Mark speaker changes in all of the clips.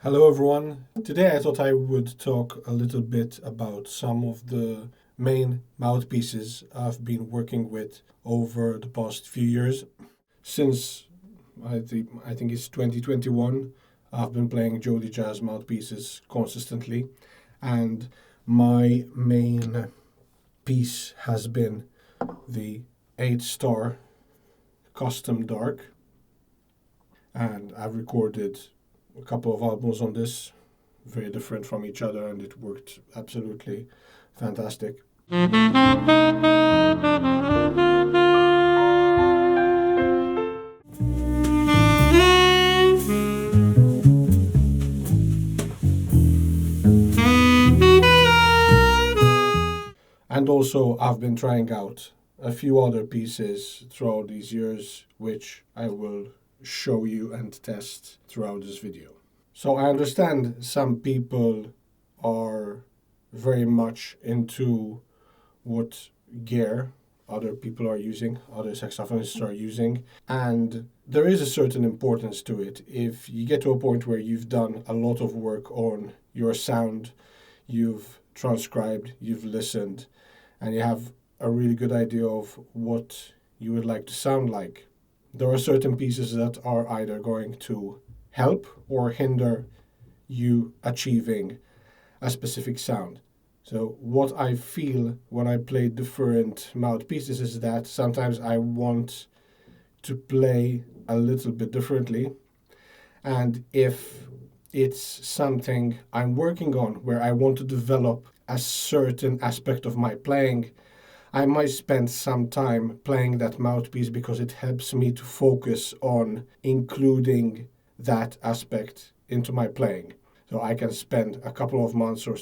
Speaker 1: Hello everyone. Today I thought I would talk a little bit about some of the main mouthpieces I've been working with over the past few years. Since I think it's 2021, I've been playing Jody Jazz mouthpieces consistently, and my main piece has been the 8-star Custom Dark, and I've recorded a couple of albums on this, very different from each other, and it worked absolutely fantastic. And also, I've been trying out a few other pieces throughout these years, which I will show you and test throughout this video. So I understand some people are very much into what gear other people are using, other saxophonists are using, and there is a certain importance to it. If you get to a point where you've done a lot of work on your sound, you've transcribed, you've listened, and you have a really good idea of what you would like to sound like, there are certain pieces that are either going to help or hinder you achieving a specific sound. So what I feel when I play different mouthpieces is that sometimes I want to play a little bit differently. And if it's something I'm working on where I want to develop a certain aspect of my playing, I might spend some time playing that mouthpiece because it helps me to focus on including that aspect into my playing. So I can spend a couple of months or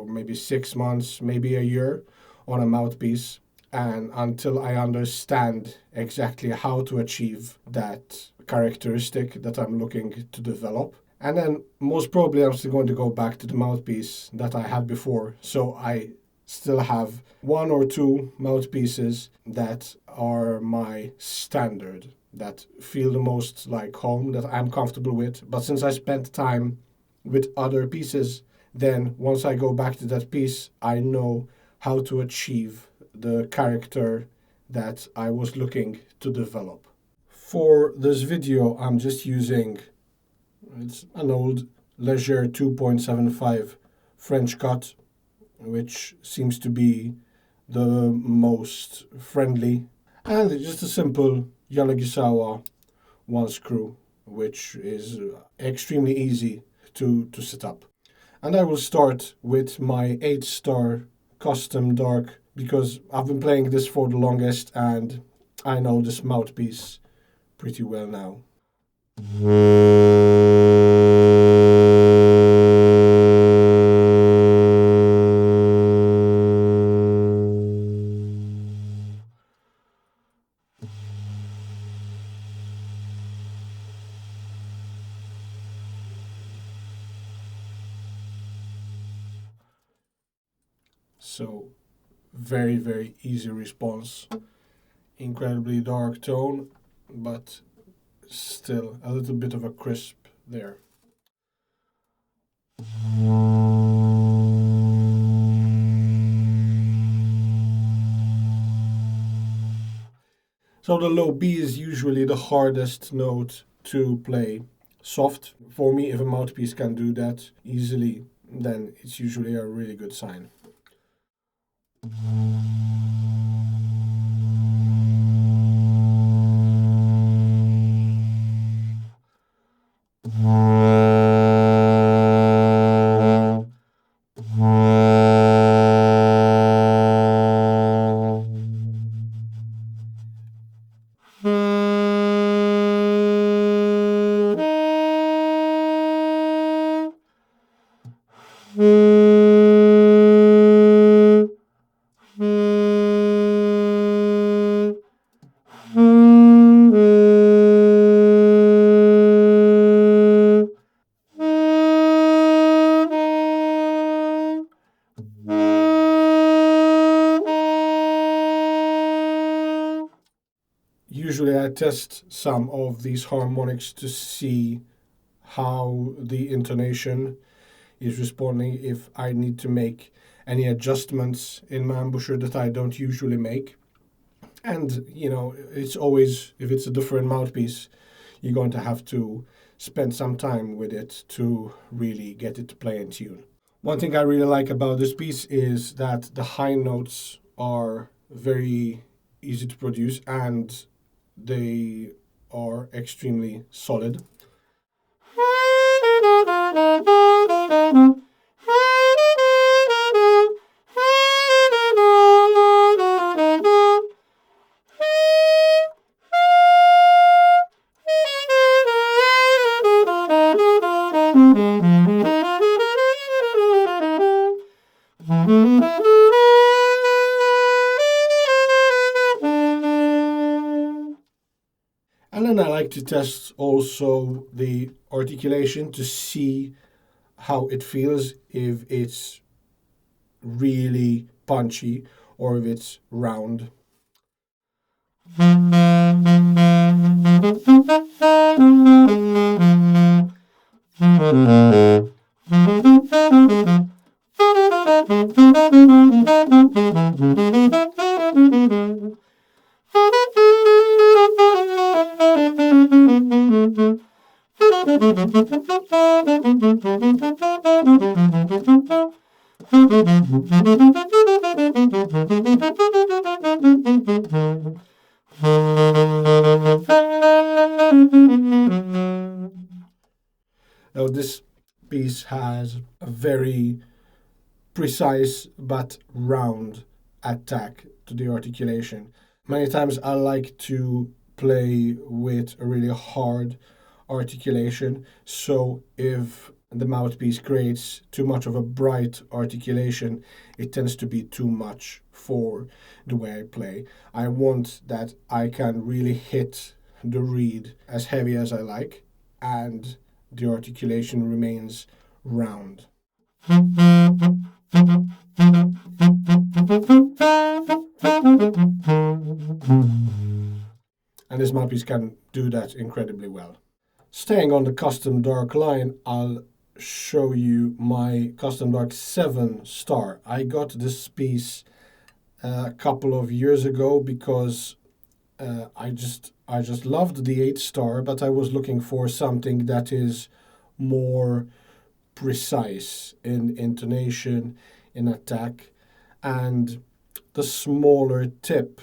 Speaker 1: maybe 6 months, maybe a year on a mouthpiece, and until I understand exactly how to achieve that characteristic that I'm looking to develop. And then most probably I'm still going to go back to the mouthpiece that I had before. So I still have one or two mouthpieces that are my standard, that feel the most like home, that I'm comfortable with. But since I spent time with other pieces, then once I go back to that piece, I know how to achieve the character that I was looking to develop. For this video, I'm just using, it's an old Leger 2.75 French cut, which seems to be the most friendly, and just a simple Yanagisawa one screw, which is extremely easy to set up. And I will start with my 8-star Custom Dark because I've been playing this for the longest and I know this mouthpiece pretty well now. So very, very easy response. Incredibly dark tone, but still a little bit of a crisp there. So the low B is usually the hardest note to play soft. For me, if a mouthpiece can do that easily, then it's usually a really good sign. Usually I test some of these harmonics to see how the intonation is responding, if I need to make any adjustments in my embouchure that I don't usually make. And, it's always, if it's a different mouthpiece, you're going to have to spend some time with it to really get it to play in tune. One thing I really like about this piece is that the high notes are very easy to produce and they are extremely solid. And then I like to test also the articulation to see how it feels, if it's really punchy or if it's round. Now, this piece has a very precise but round attack to the articulation. Many times I like to play with a really hard articulation, so if the mouthpiece creates too much of a bright articulation, it tends to be too much for the way I play. I want that I can really hit the reed as heavy as I like, and the articulation remains round. And this mouthpiece can do that incredibly well. Staying on the custom dark line, I'll show you my custom dark 7 star. I got this piece a couple of years ago because I just loved the 8 star, but I was looking for something that is more precise in intonation, in attack, and the smaller tip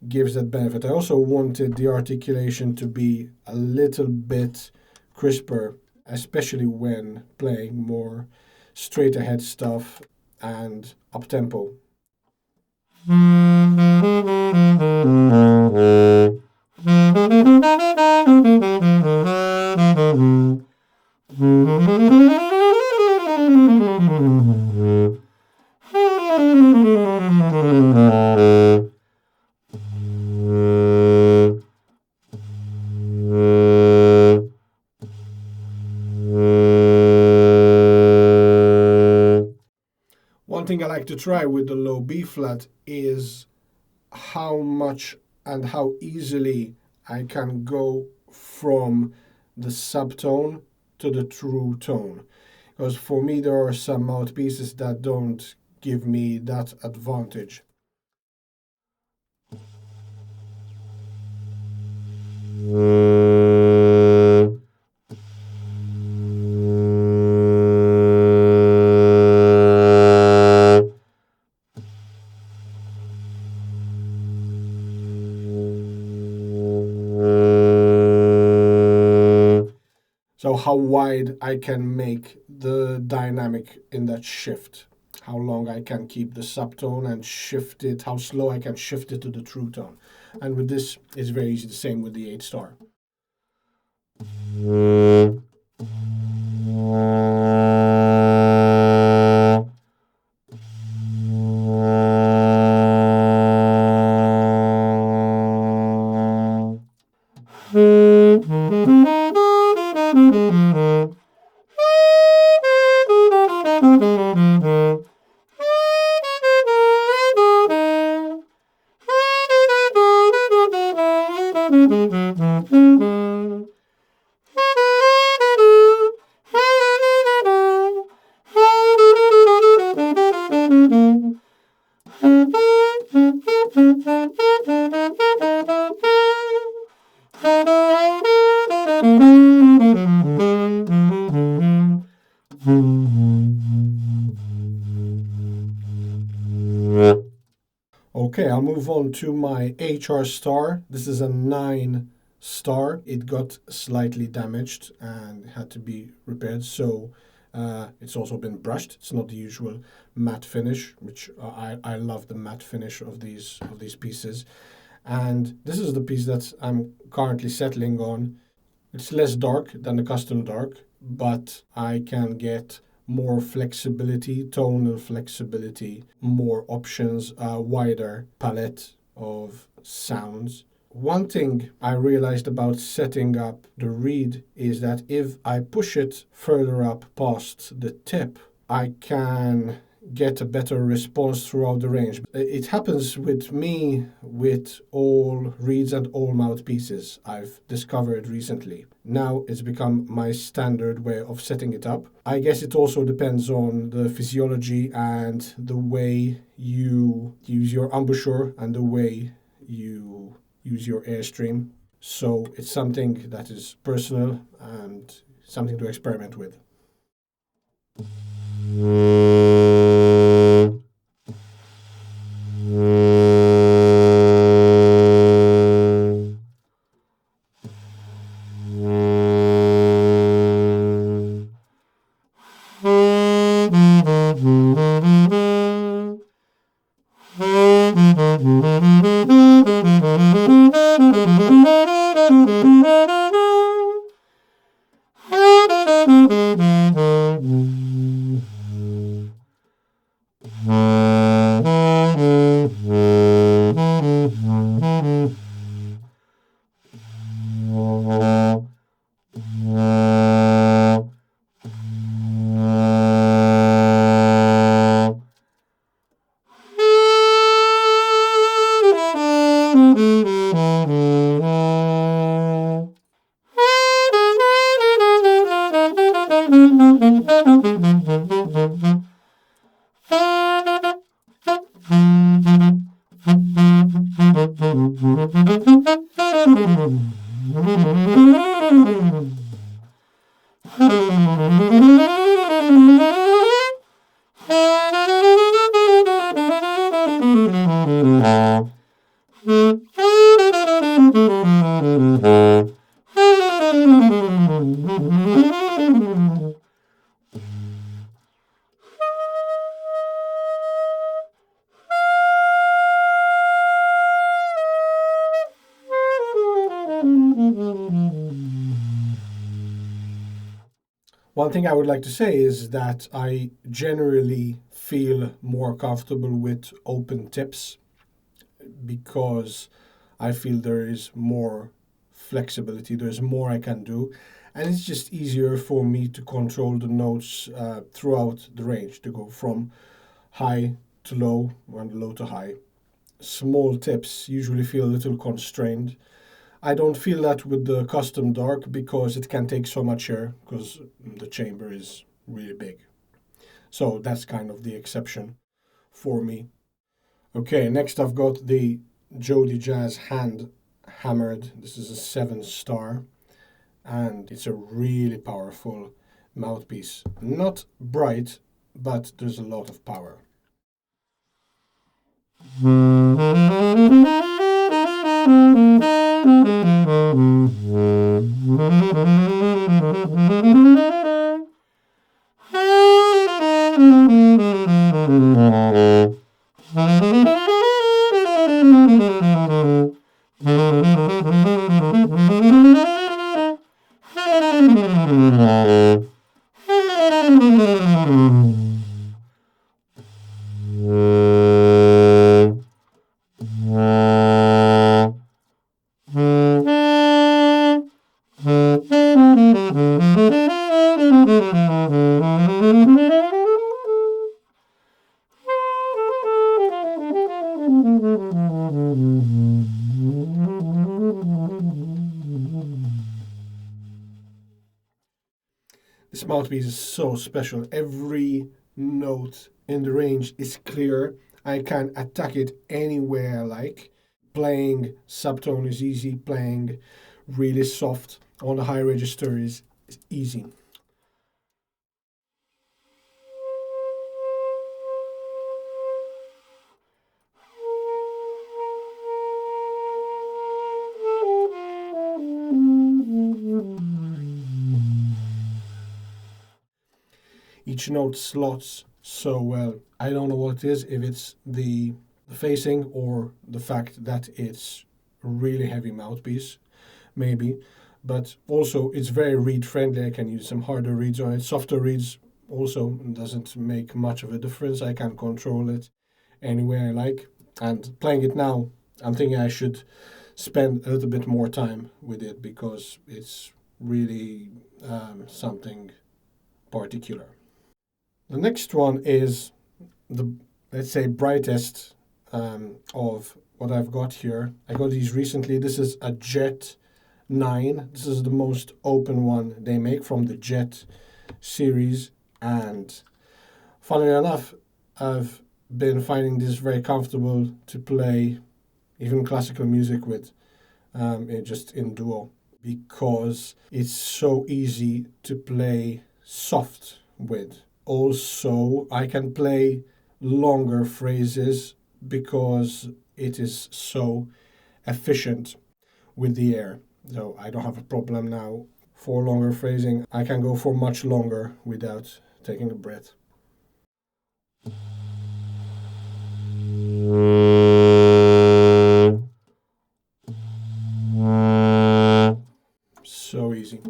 Speaker 1: gives that benefit. I also wanted the articulation to be a little bit crisper, especially when playing more straight ahead stuff and up tempo. One thing I like to try with the low B flat is how much and how easily I can go from the subtone to the true tone. Because for me, there are some mouthpieces that don't give me that advantage. So how wide I can make the dynamic in that shift, how long I can keep the subtone and shift it, how slow I can shift it to the true tone. And with this, it's very easy, the same with the 8 star. Okay, I'll move on to my HR star. This is a 9 star. It got slightly damaged and had to be repaired, so it's also been brushed. It's not the usual matte finish, which I love the matte finish of these pieces. And this is the piece that I'm currently settling on. It's less dark than the custom dark, but I can get more flexibility, tonal flexibility, more options, a wider palette of sounds. One thing I realized about setting up the reed is that if I push it further up past the tip, I can get a better response throughout the range. It happens with me with all reeds and all mouthpieces I've discovered recently. Now it's become my standard way of setting it up. I guess it also depends on the physiology and the way you use your embouchure and the way you use your airstream. So it's something that is personal and something to experiment with. One thing I would like to say is that I generally feel more comfortable with open tips because I feel there is more flexibility, there's more I can do, and it's just easier for me to control the notes throughout the range, to go from high to low and low to high. Small tips usually feel a little constrained. I don't feel that with the custom dark because it can take so much air because the chamber is really big. So that's kind of the exception for me. Okay, next I've got the Jody Jazz hand hammered. This is a 7 star and it's a really powerful mouthpiece. Not bright, but there's a lot of power. This mouthpiece is so special. Every note in the range is clear. I can attack it anywhere I like. Playing subtone is easy. Playing really soft on the high register is easy. each note slots so well. I don't know what it is, if it's the facing or the fact that it's a really heavy mouthpiece, maybe. But also it's very reed friendly. I can use some harder reeds on it. Softer reeds also doesn't make much of a difference. I can control it any way I like. And playing it now, I'm thinking I should spend a little bit more time with it because it's really something particular. The next one is the, let's say, brightest of what I've got here. I got these recently. This is a Jet 9. This is the most open one they make from the Jet series, and funnily enough, I've been finding this very comfortable to play even classical music with, just in duo, because it's so easy to play soft with. Also, I can play longer phrases because it is so efficient with the air. So I don't have a problem now for longer phrasing. I can go for much longer without taking a breath. So easy.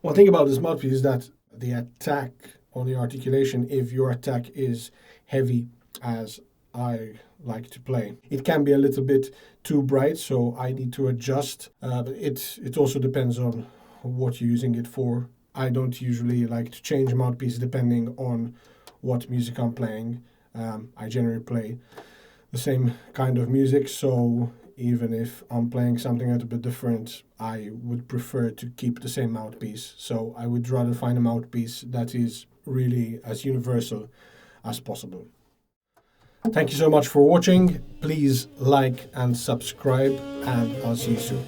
Speaker 1: One thing about this mouthpiece is that the attack on the articulation, if your attack is heavy, as I like to play, it can be a little bit too bright, so I need to adjust. But it also depends on what you're using it for. I don't usually like to change mouthpiece depending on what music I'm playing. I generally play the same kind of music, so even if I'm playing something a little bit different, I would prefer to keep the same mouthpiece. So I would rather find a mouthpiece that is really as universal as possible. Thank you so much for watching. Please like and subscribe, and I'll see you soon.